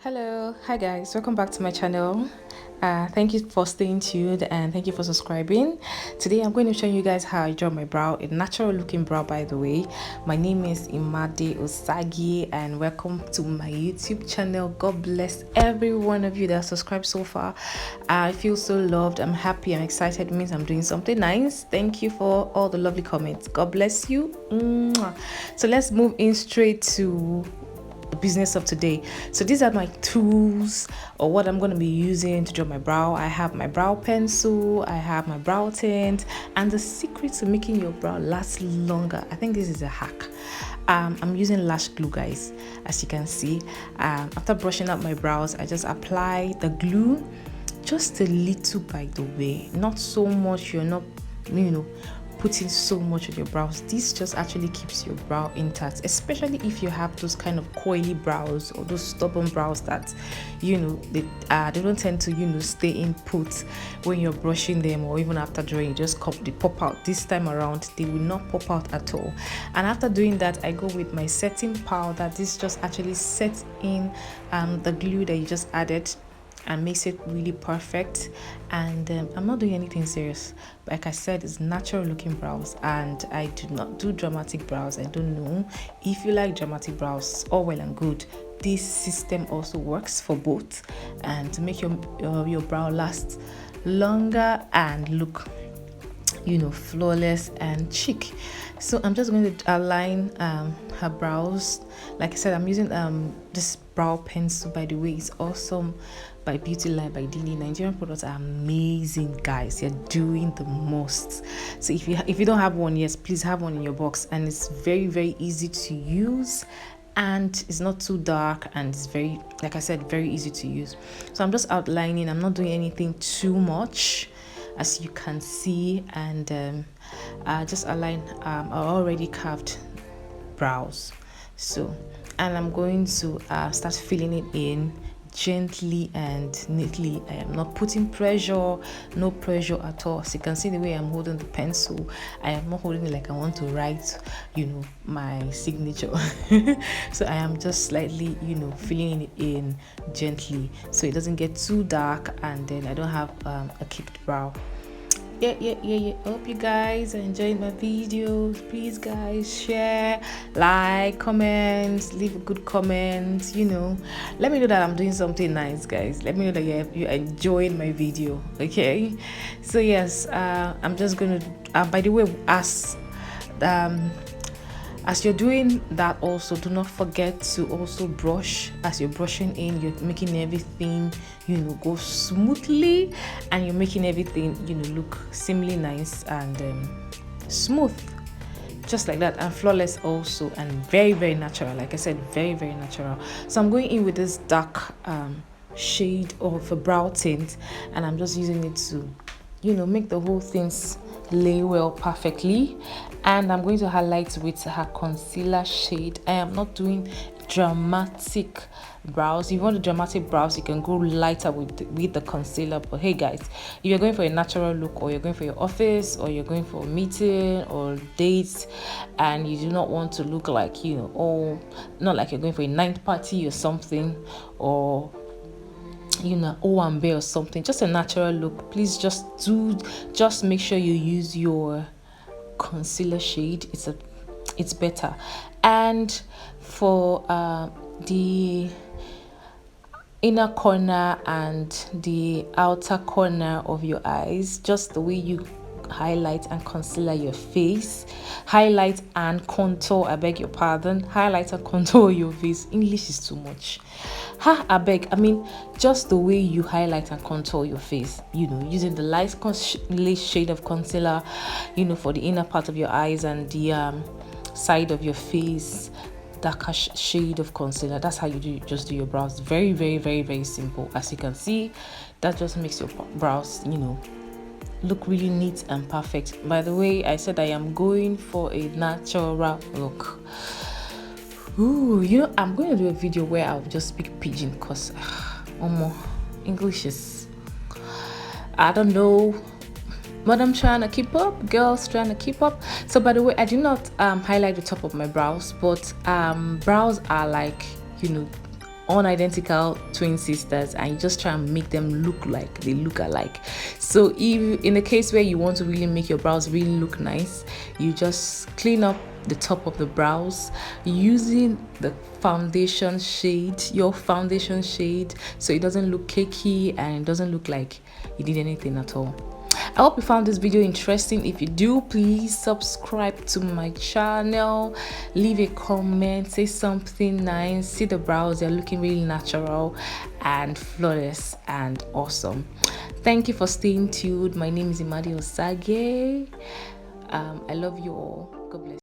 Hello, hi guys, welcome back to my channel. Thank you for staying tuned and thank you for subscribing. Today I'm going to show you guys how I draw my brow, a natural looking brow by the way. My name is Imade Osagi and welcome to my YouTube channel. God bless every one of you that subscribed so far. I feel so loved, I'm happy, I'm excited. It means I'm doing something nice. Thank you for all the lovely comments. God bless you. Mwah. So let's move in straight to business of today. So these are my tools or what I'm going to be using to draw my brow. I have my brow pencil, I have my brow tint, and the secret to making your brow last longer, I think this is a hack. I'm using Lash glue, guys. As you can see, after brushing up my brows, I just apply the glue just a little, by the way, not so much. You're not putting so much on your brows. This just actually keeps your brow intact, especially if you have those kind of coily brows or those stubborn brows that they don't tend to stay in put when you're brushing them, or even after drawing, they pop out. This time around they will not pop out at all. And after doing that, I go with my setting powder. This just actually sets in the glue that you just added and makes it really perfect. And I'm not doing anything serious. Like I said, it's natural looking brows and I do not do dramatic brows. I don't know if you like dramatic brows, all well and good. This system also works for both, and to make your brow last longer and look flawless and chic. So I'm just going to align her brows. Like I said, I'm using this brow pencil, by the way. It's awesome, by Beauty Line by Dini. Nigerian products are amazing, guys. They're doing the most. So if you don't have one, yes, please have one in your box. And it's very, very easy to use, and it's not too dark, and it's very, like I said, very easy to use. So I'm just outlining. I'm not doing anything too much, as you can see, and just align our already carved brows. So, and I'm going to start filling it in gently and neatly. I am not putting pressure, no pressure at all. As you can see the way I'm holding the pencil, I am not holding it like I want to write my signature. So I am just slightly filling it in gently so it doesn't get too dark, and then I don't have a kicked brow. Yeah. Hope you guys are enjoying my videos. Please, guys, share, like, comment, leave a good comment. Let me know that I'm doing something nice, guys. Let me know that you're enjoying my video. Okay. So yes, I'm just gonna. By the way, as you're doing that, also do not forget to also brush. As you're brushing in, you're making everything go smoothly, and you're making everything look seemingly nice and smooth, just like that, and flawless also, and very, very natural. Like I said, very, very natural. So I'm going in with this dark shade of a brow tint, and I'm just using it to make the whole thing lay well perfectly. And I'm going to highlight with her concealer shade. I am not doing dramatic brows. If you want the dramatic brows, you can go lighter with the concealer. But hey guys, if you're going for a natural look, or you're going for your office, or you're going for a meeting or dates, and you do not want to look like not like you're going for a night party or something, or Owambe or something, just a natural look, please just make sure you use your concealer shade. It's better. And for the inner corner and the outer corner of your eyes, just the way you highlight and concealer your face, highlight and contour, I beg your pardon, highlight and contour your face. English is too much. I mean just the way you highlight and contour your face, using the light shade of concealer for the inner part of your eyes, and the side of your face, darker shade of concealer. That's how you do your brows. Very, very, very, very simple. As you can see, that just makes your brows look really neat and perfect. By the way, I said I am going for a natural look. I'm going to do a video where I'll just speak pidgin, because English is, I don't know, but I'm trying to keep up. Girls trying to keep up. So by the way, I do not highlight the top of my brows, but brows are like unidentical twin sisters, and you just try and make them look like they look alike. So if in the case where you want to really make your brows really look nice, you just clean up the top of the brows using the foundation shade, your foundation shade, so it doesn't look cakey and it doesn't look like you did anything at all. I hope you found this video interesting. If you do, please subscribe to my channel, leave a comment, say something nice. See the brows, they're looking really natural and flawless and awesome. Thank you for staying tuned. My name is Imadi Osage. I love you all. God bless.